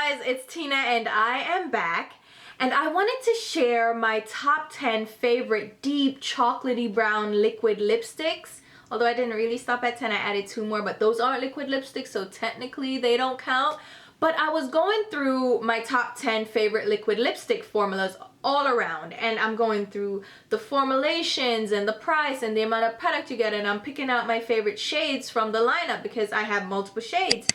guys, it's Tina and I am back, and I wanted to share my top 10 favorite deep chocolatey brown liquid lipsticks. Although I didn't really stop at 10, I added 2 more, but those aren't liquid lipsticks, so technically they don't count. But I was going through my top 10 favorite liquid lipstick formulas all around, and I'm going through the formulations and the price and the amount of product you get, and I'm picking out my favorite shades from the lineup because I have multiple shades.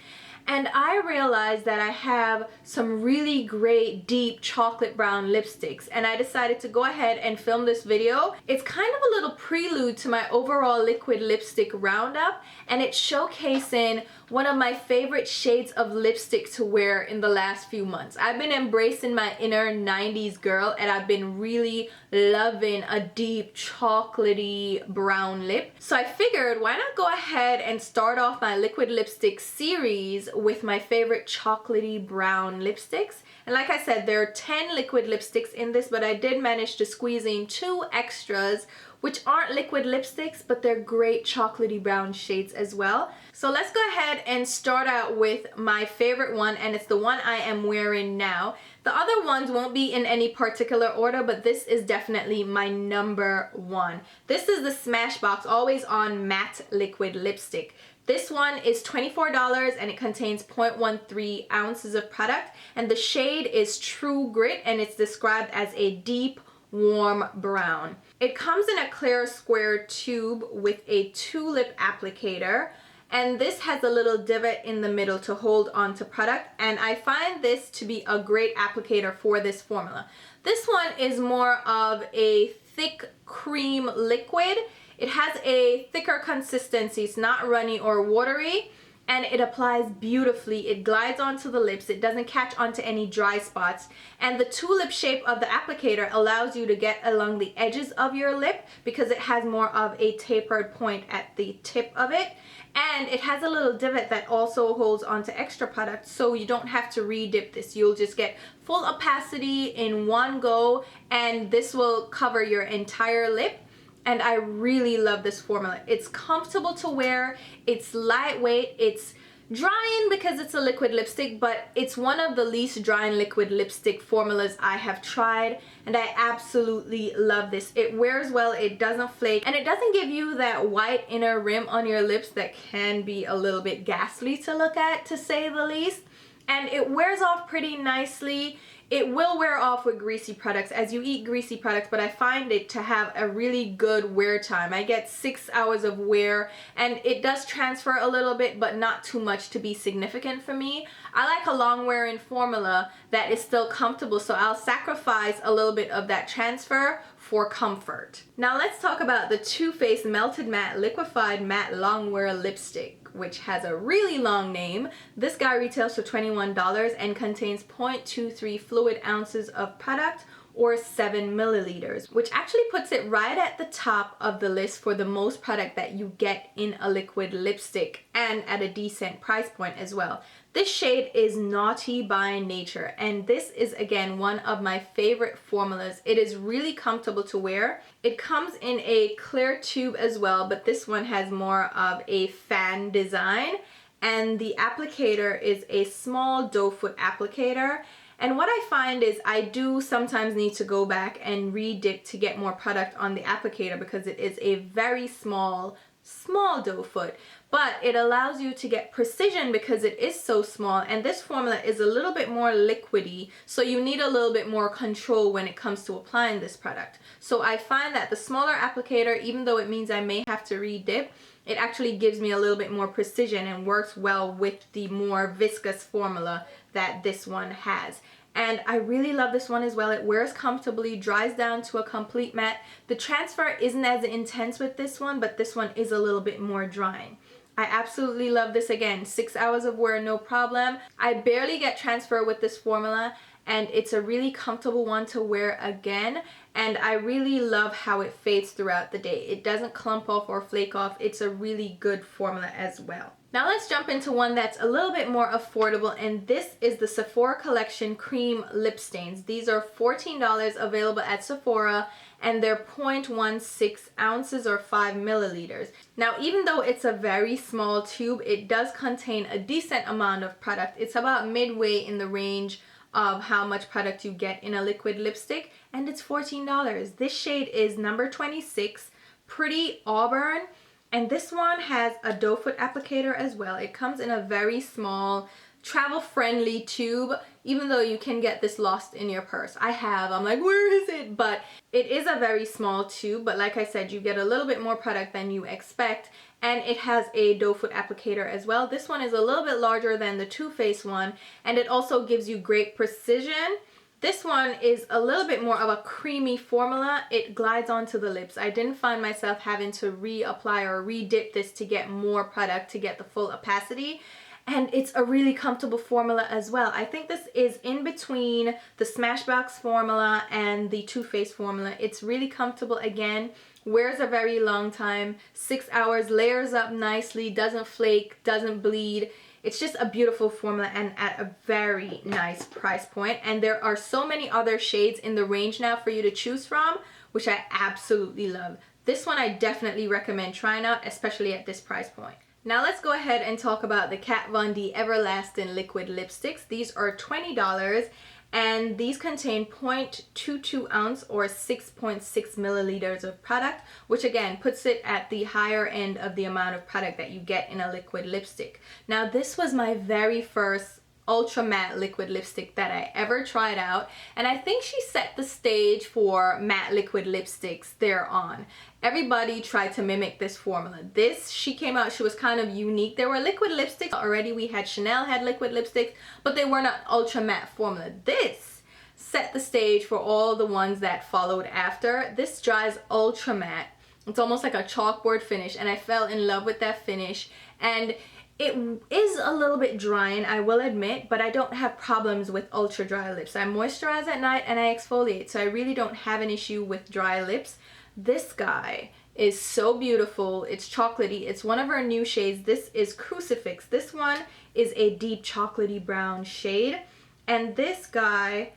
And I realized that I have some really great deep chocolate brown lipsticks, and I decided to go ahead and film this video. It's kind of a little prelude to my overall liquid lipstick roundup, and it's showcasing one of my favorite shades of lipstick to wear in the last few months. I've been embracing my inner 90s girl, and I've been really loving a deep chocolatey brown lip. So I figured, why not go ahead and start off my liquid lipstick series with my favorite chocolatey brown lipsticks. And like I said, there are 10 liquid lipsticks in this, but I did manage to squeeze in 2 extras which aren't liquid lipsticks, but they're great chocolatey brown shades as well. So let's go ahead and start out with my favorite one, and it's the one I am wearing now. The other ones won't be in any particular order, but this is definitely my number 1. This is the Smashbox Always On Matte Liquid Lipstick. This one is $24 and it contains 0.13 ounces of product, and the shade is True Grit, and it's described as a deep warm brown. It comes in a clear square tube with a tulip applicator, and this has a little divot in the middle to hold on to product, and I find this to be a great applicator for this formula. This one is more of a thick cream liquid. It has a thicker consistency, it's not runny or watery, and it applies beautifully. It glides onto the lips, it doesn't catch onto any dry spots, and the tulip shape of the applicator allows you to get along the edges of your lip because it has more of a tapered point at the tip of it, and it has a little divot that also holds onto extra product, so you don't have to re-dip this. You'll just get full opacity in one go, and this will cover your entire lip. And I really love this formula. It's comfortable to wear, it's lightweight, it's drying because it's a liquid lipstick, but it's one of the least drying liquid lipstick formulas I have tried, and I absolutely love this. It wears well, it doesn't flake, and it doesn't give you that white inner rim on your lips that can be a little bit ghastly to look at, to say the least. And it wears off pretty nicely. It will wear off with greasy products as you eat greasy products, but I find it to have a really good wear time. I get 6 hours of wear, and it does transfer a little bit, but not too much to be significant for me. I like a long wearing formula that is still comfortable, so I'll sacrifice a little bit of that transfer for comfort. Now let's talk about the Too Faced Melted Matte Liquified Matte Longwear Lipstick, which has a really long name. This guy retails for $21 and contains 0.23 fluid ounces of product, or 7 milliliters, which actually puts it right at the top of the list for the most product that you get in a liquid lipstick, and at a decent price point as well. This shade is Naughty by Nature, and this is again one of my favorite formulas. It is really comfortable to wear. It comes in a clear tube as well, but this one has more of a fan design, and the applicator is a small doe foot applicator. And what I find is I do sometimes need to go back and re-dip to get more product on the applicator because it is a very small doe foot, but it allows you to get precision because it is so small, and this formula is a little bit more liquidy, so you need a little bit more control when it comes to applying this product. So I find that the smaller applicator, even though it means I may have to re-dip, it actually gives me a little bit more precision and works well with the more viscous formula that this one has. And I really love this one as well. It wears comfortably, dries down to a complete matte. The transfer isn't as intense with this one, but this one is a little bit more drying. I absolutely love this. Again, 6 hours of wear, no problem. I barely get transfer with this formula, and it's a really comfortable one to wear again, and I really love how it fades throughout the day. It doesn't clump off or flake off. It's a really good formula as well. Now let's jump into one that's a little bit more affordable, and this is the Sephora Collection Cream Lip Stains. These are $14 available at Sephora, and they're 0.16 ounces or 5 milliliters. Now, even though it's a very small tube, it does contain a decent amount of product. It's about midway in the range of how much product you get in a liquid lipstick, and it's $14. This shade is number 26, Pretty Auburn, and this one has a doe foot applicator as well. It comes in a very small, travel-friendly tube, even though you can get this lost in your purse. I'm like, where is it? But it is a very small tube, but like I said, you get a little bit more product than you expect, and it has a doe foot applicator as well. This one is a little bit larger than the Too Faced one, and it also gives you great precision. This one is a little bit more of a creamy formula. It glides onto the lips. I didn't find myself having to reapply or re-dip this to get more product to get the full opacity. And it's a really comfortable formula as well. I think this is in between the Smashbox formula and the Too Faced formula. It's really comfortable again. Wears a very long time. 6 hours, layers up nicely, doesn't flake, doesn't bleed. It's just a beautiful formula and at a very nice price point. And there are so many other shades in the range now for you to choose from, which I absolutely love. This one I definitely recommend trying out, especially at this price point. Now let's go ahead and talk about the Kat Von D Everlasting Liquid Lipsticks. These are $20 and these contain 0.22 ounce or 6.6 milliliters of product, which again puts it at the higher end of the amount of product that you get in a liquid lipstick. Now this was my very first ultra matte liquid lipstick that I ever tried out, and I think she set the stage for matte liquid lipsticks thereon. Everybody tried to mimic this formula. She came out, she was kind of unique. There were liquid lipsticks already. We had Chanel had liquid lipsticks, but they were not ultra matte formula. This set the stage for all the ones that followed after. This dries ultra matte. It's almost like a chalkboard finish, and I fell in love with that finish. And it is a little bit drying, I will admit, but I don't have problems with ultra dry lips. I moisturize at night and I exfoliate, so I really don't have an issue with dry lips. This guy is so beautiful. It's chocolatey. It's one of our new shades. This is Crucifix. This one is a deep chocolatey brown shade, and this guy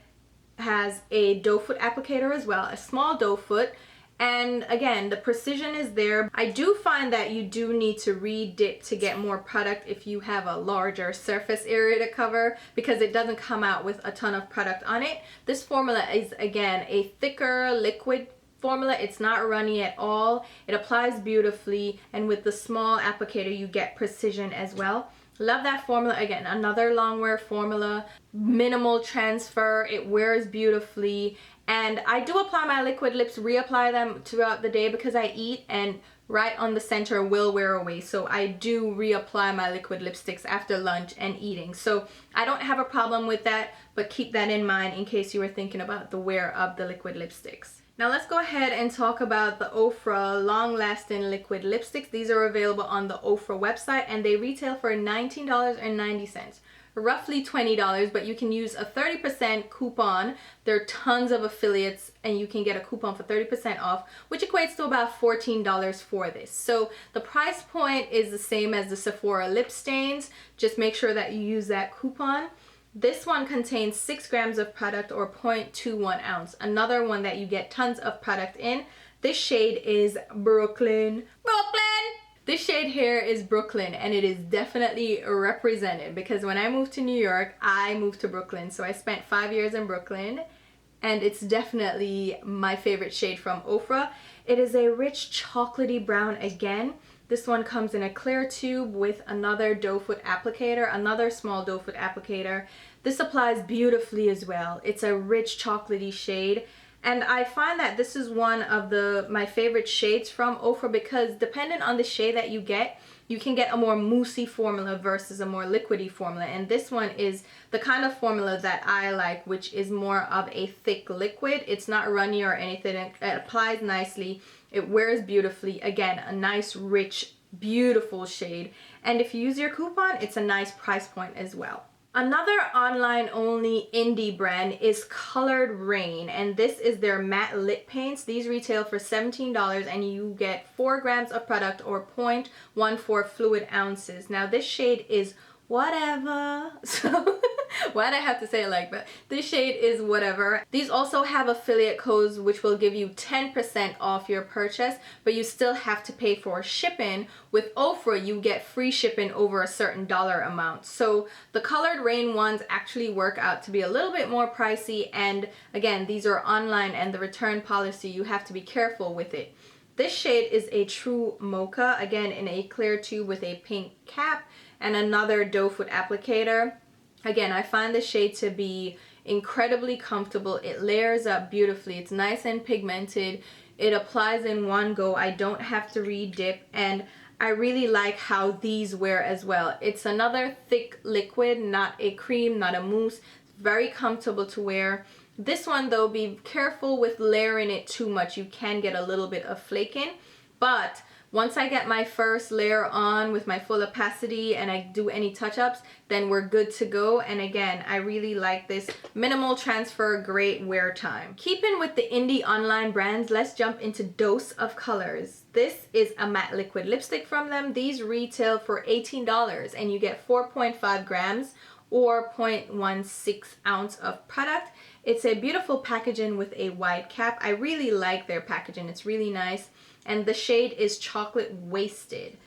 has a doe foot applicator as well, a small doe foot. And again, the precision is there. I do find that you do need to re-dip to get more product if you have a larger surface area to cover, because it doesn't come out with a ton of product on it. This formula is again a thicker liquid formula. It's not runny at all. It applies beautifully, and with the small applicator you get precision as well. Love that formula. Again, another long wear formula, minimal transfer, it wears beautifully. And I do apply my liquid lips, reapply them throughout the day because I eat, and right on the center will wear away. So I do reapply my liquid lipsticks after lunch and eating. So I don't have a problem with that, but keep that in mind in case you were thinking about the wear of the liquid lipsticks. Now let's go ahead and talk about the Ofra Long Lasting Liquid Lipsticks. These are available on the Ofra website and they retail for $19.90. Roughly $20, but you can use a 30% coupon. There are tons of affiliates and you can get a coupon for 30% off, which equates to about $14 for this. So the price point is the same as the Sephora lip stains. Just make sure that you use that coupon. This one contains 6 grams of product or 0.21 ounce. Another one that you get tons of product in. This shade is Brooklyn. This shade here is Brooklyn, and it is definitely represented because when I moved to New York, I moved to Brooklyn. So I spent 5 years in Brooklyn, and it's definitely my favorite shade from Ofra. It is a rich chocolatey brown again. This one comes in a clear tube with another doe foot applicator, another small doe foot applicator. This applies beautifully as well. It's a rich chocolatey shade. And I find that this is one of my favorite shades from Ofra because depending on the shade that you can get a more moussey formula versus a more liquidy formula. And this one is the kind of formula that I like, which is more of a thick liquid. It's not runny or anything. It applies nicely. It wears beautifully. Again, a nice, rich, beautiful shade. And if you use your coupon, it's a nice price point as well. Another online only indie brand is Colored Raine, and this is their matte lip paints. These retail for $17 and you get 4 grams of product or 0.14 fluid ounces. Now this shade is whatever. So Why'd I have to say it like that? This shade is whatever. These also have affiliate codes which will give you 10% off your purchase, but you still have to pay for shipping. With Ofra, you get free shipping over a certain dollar amount. So the colored Raine ones actually work out to be a little bit more pricey, and again, these are online and the return policy, you have to be careful with it. This shade is a true mocha, again in a clear tube with a pink cap and another doe foot applicator. Again, I find this shade to be incredibly comfortable. It layers up beautifully. It's nice and pigmented. It applies in one go. I don't have to re-dip, and I really like how these wear as well. It's another thick liquid, not a cream, not a mousse. Very comfortable to wear. This one though, be careful with layering it too much. You can get a little bit of flaking, but once I get my first layer on with my full opacity and I do any touch-ups, then we're good to go. And again, I really like this. Minimal transfer, great wear time. Keeping with the indie online brands, let's jump into Dose of Colors. This is a matte liquid lipstick from them. These retail for $18 and you get 4.5 grams or 0.16 ounce of product. It's a beautiful packaging with a wide cap. I really like their packaging. It's really nice. And the shade is Chocolate Wasted.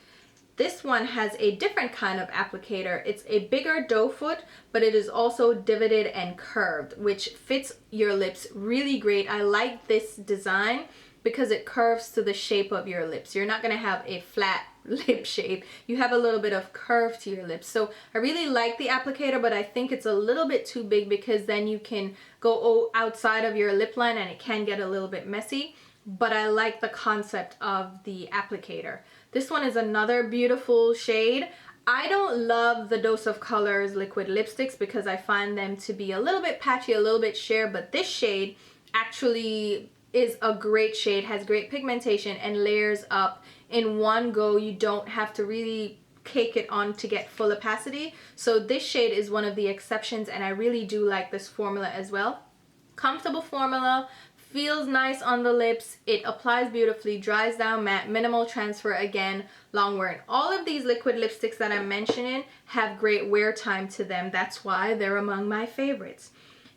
This one has a different kind of applicator. It's a bigger doe foot, but it is also divoted and curved, which fits your lips really great. I like this design because it curves to the shape of your lips. You're not gonna have a flat lip shape. You have a little bit of curve to your lips. So I really like the applicator, but I think it's a little bit too big because then you can go outside of your lip line and it can get a little bit messy. But I like the concept of the applicator. This one is another beautiful shade. I don't love the Dose of Colors liquid lipsticks because I find them to be a little bit patchy, a little bit sheer, but this shade actually is a great shade, has great pigmentation and layers up in one go. You don't have to really cake it on to get full opacity. So this shade is one of the exceptions, and I really do like this formula as well. Comfortable formula. Feels nice on the lips. It applies beautifully, dries down matte, minimal transfer, again, long wearing. All of these liquid lipsticks that I'm mentioning have great wear time to them. That's why they're among my favorites.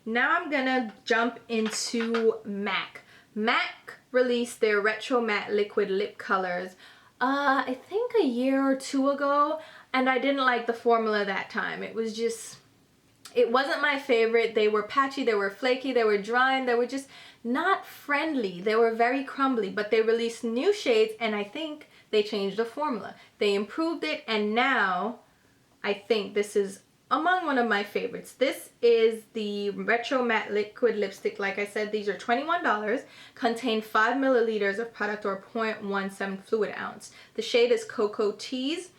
Now I'm gonna jump into MAC. MAC released their Retro Matte Liquid Lip Colors, I think a year or two ago, and I didn't like the formula that time. It wasn't my favorite. They were patchy, they were flaky, they were dry, and they were just not friendly. They were very crumbly, but they released new shades and I think they changed the formula. They improved it, and now I think this is among one of my favorites. This is the Retro Matte Liquid Lipstick. Like I said, these are $21, contain 5 milliliters of product or 0.17 fluid ounce. The shade is Cocoa Tease.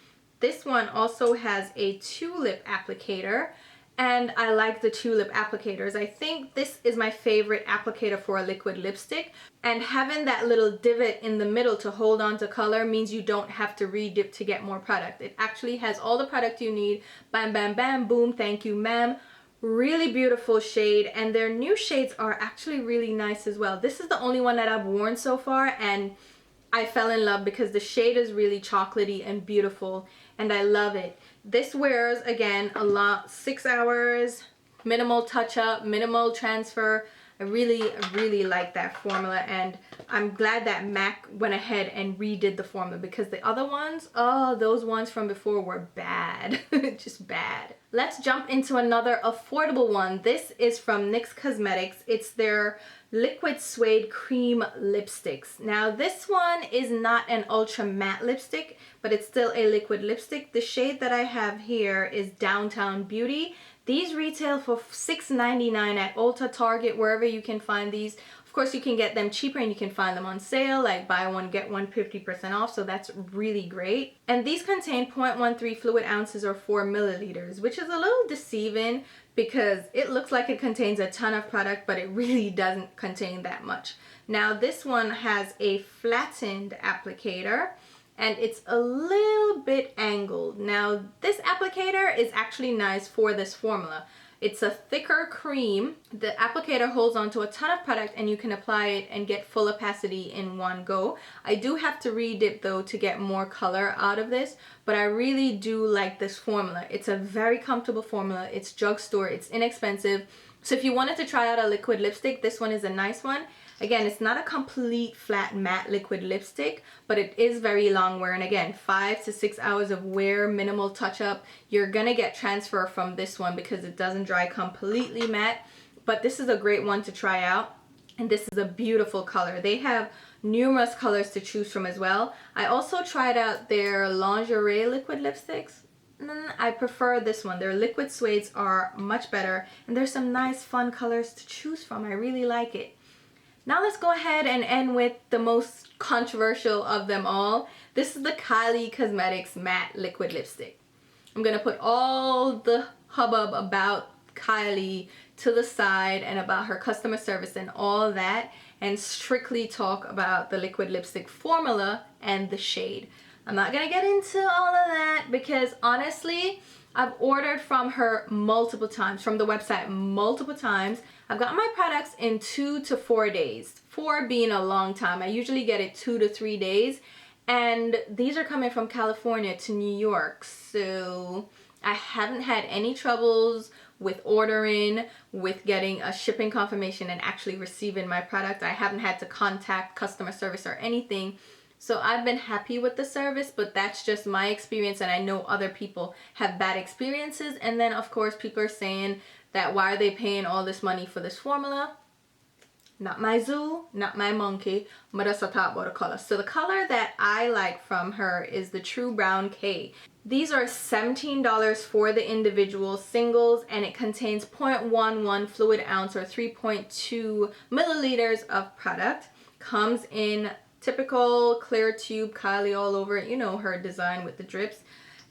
This one also has a tulip applicator, and I like the tulip applicators. I think this is my favorite applicator for a liquid lipstick, and having that little divot in the middle to hold on to color means you don't have to re-dip to get more product. It actually has all the product you need. Bam, bam, bam, boom, thank you, ma'am. Really beautiful shade, and their new shades are actually really nice as well. This is the only one that I've worn so far, and I fell in love because the shade is really chocolatey and beautiful, and I love it. This wears, again, a lot, 6 hours, minimal touch-up, minimal transfer. I really like that formula, and I'm glad that MAC went ahead and redid the formula because the other ones, oh, those ones from before were bad. Just bad. Let's jump into another affordable one. This is from NYX Cosmetics. It's their Liquid Suede Cream Lipsticks. Now this one is not an ultra matte lipstick, but it's still a liquid lipstick. The shade that I have here is Downtown Beauty. These retail for $6.99 at Ulta, Target, wherever you can find these. Of course, you can get them cheaper and you can find them on sale, like buy one, get one 50% off, so that's really great. And these contain 0.13 fluid ounces or 4 milliliters, which is a little deceiving because it looks like it contains a ton of product, but it really doesn't contain that much. Now, this one has a flattened applicator, and it's a little bit angled. Now, this applicator is actually nice for this formula. It's a thicker cream. The applicator holds onto a ton of product and you can apply it and get full opacity in one go. I do have to re-dip though to get more color out of this, but I really do like this formula. It's a very comfortable formula. It's drugstore, it's inexpensive. So if you wanted to try out a liquid lipstick, this one is a nice one. Again, it's not a complete flat matte liquid lipstick, but it is very long wear. And again, 5 to 6 hours of wear, minimal touch up. You're gonna get transfer from this one because it doesn't dry completely matte. But this is a great one to try out. And this is a beautiful color. They have numerous colors to choose from as well. I also tried out their lingerie liquid lipsticks. I prefer this one. Their liquid suedes are much better. And there's some nice fun colors to choose from. I really like it. Now let's go ahead and end with the most controversial of them all. This is the Kylie Cosmetics Matte Liquid Lipstick. I'm going to put all the hubbub about Kylie to the side and about her customer service and all that, and strictly talk about the liquid lipstick formula and the shade. I'm not going to get into all of that because honestly, I've ordered from her multiple times, from the website multiple times. I've gotten my products in 2 to 4 days, 4 being a long time. I usually get it 2 to 3 days. And these are coming from California to New York. So I haven't had any troubles with ordering, with getting a shipping confirmation and actually receiving my product. I haven't had to contact customer service or anything. So I've been happy with the service, but that's just my experience, and I know other people have bad experiences. And then of course people are saying that why are they paying all this money for this formula? Not my zoo, not my monkey, but that's a top water color. So the color that I like from her is the True Brown K. These are $17 for the individual singles, and it contains 0.11 fluid ounce or 3.2 milliliters of product. Comes in typical clear tube, Kylie all over it. You know her design with the drips.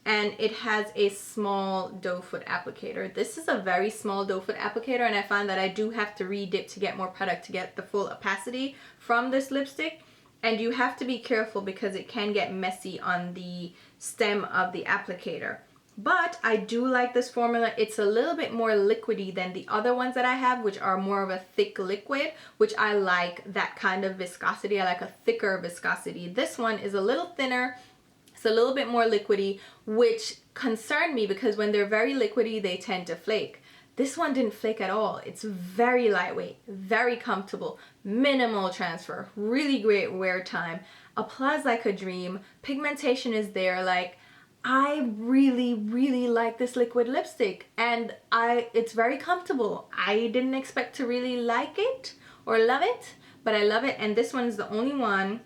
And it has a small doe foot applicator. This is a very small doe foot applicator, and I find that I do have to re-dip to get more product to get the full opacity from this lipstick. And you have to be careful because it can get messy on the stem of the applicator. But I do like this formula. It's a little bit more liquidy than the other ones that I have, which are more of a thick liquid, which I like that kind of viscosity. I like a thicker viscosity. This one is a little thinner. It's a little bit more liquidy, which concerned me because when they're very liquidy, they tend to flake. This one didn't flake at all. It's very lightweight, very comfortable, minimal transfer, really great wear time, applies like a dream, pigmentation is there. Like, I really like this liquid lipstick, and it's very comfortable. I didn't expect to really like it or love it, but I love it. And this one is the only one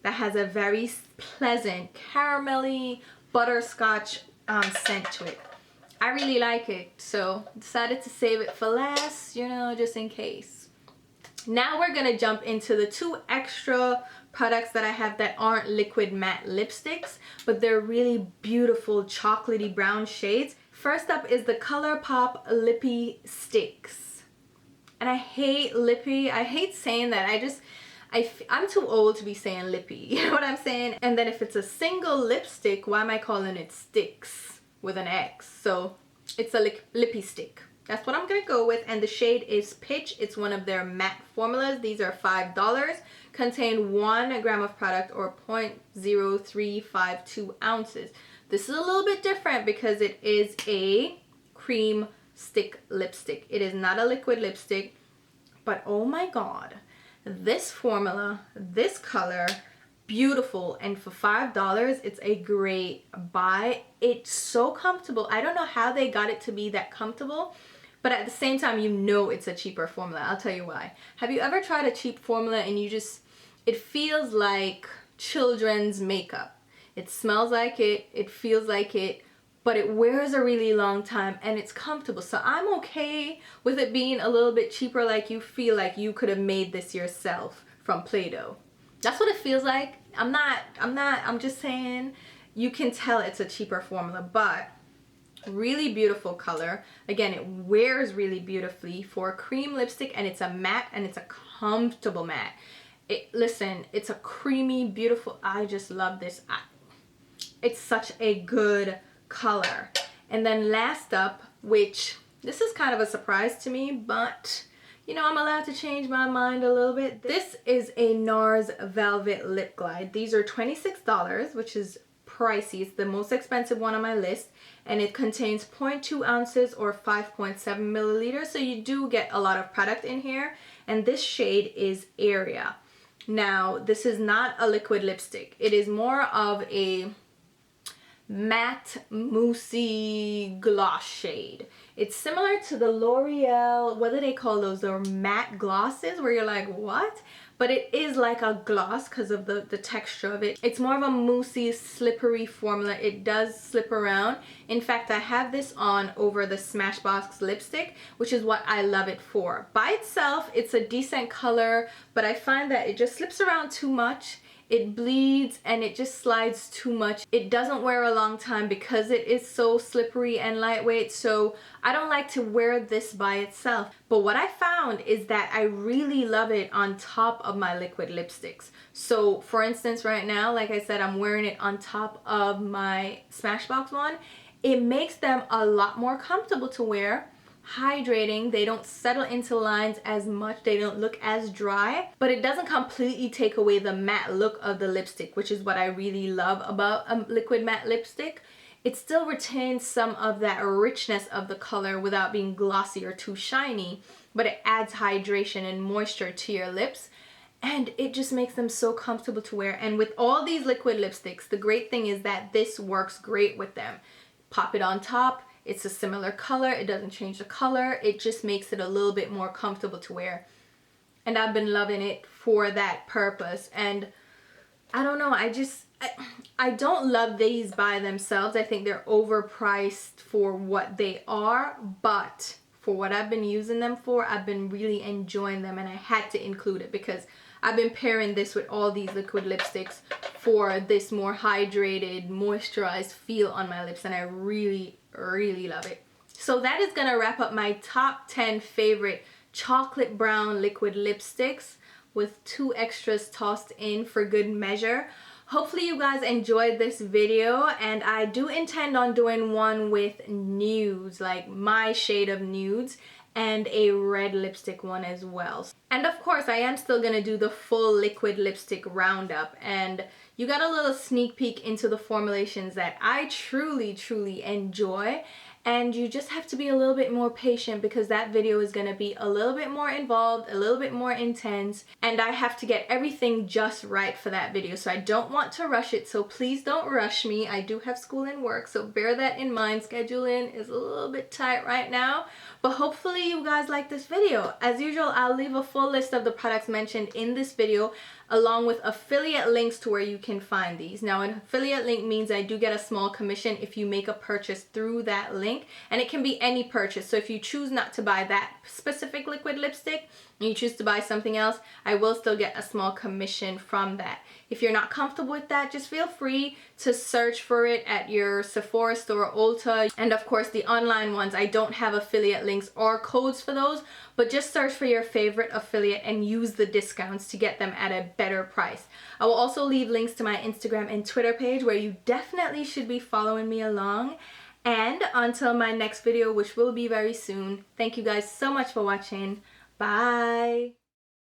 that has a very pleasant caramelly butterscotch scent to it. I really like it, so decided to save it for last, you know, just in case. Now we're gonna jump into the 2 extra products that I have that aren't liquid matte lipsticks, but they're really beautiful chocolatey brown shades. First up is the Colourpop Lippy Sticks. And I hate lippy, I hate saying that. I'm too old to be saying lippy, you know what I'm saying? And then if it's a single lipstick, why am I calling it sticks with an X? So it's a lippy stick. That's what I'm gonna go with, and the shade is Pitch. It's one of their matte formulas. These are $5. Contain 1 gram of product or 0.0352 ounces. This is a little bit different because it is a cream stick lipstick. It is not a liquid lipstick, but oh my god, this formula, this color, beautiful, and for $5 it's a great buy. It's so comfortable. I don't know how they got it to be that comfortable, but at the same time, you know it's a cheaper formula. I'll tell you why. Have you ever tried a cheap formula and it feels like children's makeup? It smells like it, it feels like it, but it wears a really long time and it's comfortable. So I'm okay with it being a little bit cheaper, like you feel like you could have made this yourself from Play-Doh. That's what it feels like. I'm just saying, you can tell it's a cheaper formula, but really beautiful color. Again, it wears really beautifully for a cream lipstick, and it's a matte, and it's a comfortable matte. Listen, it's a creamy, beautiful, I just love this. It's such a good color. And then last up, which This is kind of a surprise to me, but you know, I'm allowed to change my mind a little bit. This is a NARS Velvet Lip Glide. These are $26, which is pricey. It's the most expensive one on my list, and it contains 0.2 ounces or 5.7 milliliters, so you do get a lot of product in here. And this shade is Area. Now, this is not a liquid lipstick. It is more of a matte moussey gloss shade. It's similar to the L'Oreal, what do they call those? They're matte glosses where you're like, what? But it is like a gloss because of the texture of it. It's more of a moussey, slippery formula. It does slip around. In fact, I have this on over the Smashbox lipstick, which is what I love it for. By itself, it's a decent color, but I find that it just slips around too much. It bleeds and it just slides too much. It doesn't wear a long time because it is so slippery and lightweight, so I don't like to wear this by itself. But what I found is that I really love it on top of my liquid lipsticks. So for instance, right now, like I said, I'm wearing it on top of my Smashbox one. It makes them a lot more comfortable to wear. Hydrating, they don't settle into lines as much, they don't look as dry, but it doesn't completely take away the matte look of the lipstick, which is what I really love about a liquid matte lipstick. It still retains some of that richness of the color without being glossy or too shiny, but it adds hydration and moisture to your lips, and it just makes them so comfortable to wear. And with all these liquid lipsticks, the great thing is that this works great with them. Pop it on top. It's a similar color, it doesn't change the color, it just makes it a little bit more comfortable to wear. And I've been loving it for that purpose. And I don't know, I don't love these by themselves. I think they're overpriced for what they are, but for what I've been using them for, I've been really enjoying them, and I had to include it because I've been pairing this with all these liquid lipsticks for this more hydrated, moisturized feel on my lips, and I really love it. So that is gonna wrap up my top 10 favorite chocolate brown liquid lipsticks with 2 extras tossed in for good measure. Hopefully you guys enjoyed this video, and I do intend on doing one with nudes, like my shade of nudes, and a red lipstick one as well. And of course, I am still gonna do the full liquid lipstick roundup, and you got a little sneak peek into the formulations that I truly enjoy. And you just have to be a little bit more patient because that video is going to be a little bit more involved, a little bit more intense, and I have to get everything just right for that video. So I don't want to rush it, so please don't rush me. I do have school and work, so bear that in mind. Scheduling is a little bit tight right now, but hopefully you guys like this video. As usual, I'll leave a full list of the products mentioned in this video along with affiliate links to where you can find these. Now, an affiliate link means I do get a small commission if you make a purchase through that link, and it can be any purchase. So if you choose not to buy that specific liquid lipstick and you choose to buy something else, I will still get a small commission from that. If you're not comfortable with that, just feel free to search for it at your Sephora store, ULTA, and of course the online ones, I don't have affiliate links or codes for those, but just search for your favorite affiliate and use the discounts to get them at a better price. I will also leave links to my Instagram and Twitter page where you definitely should be following me along. And until my next video, which will be very soon, thank you guys so much for watching. Bye!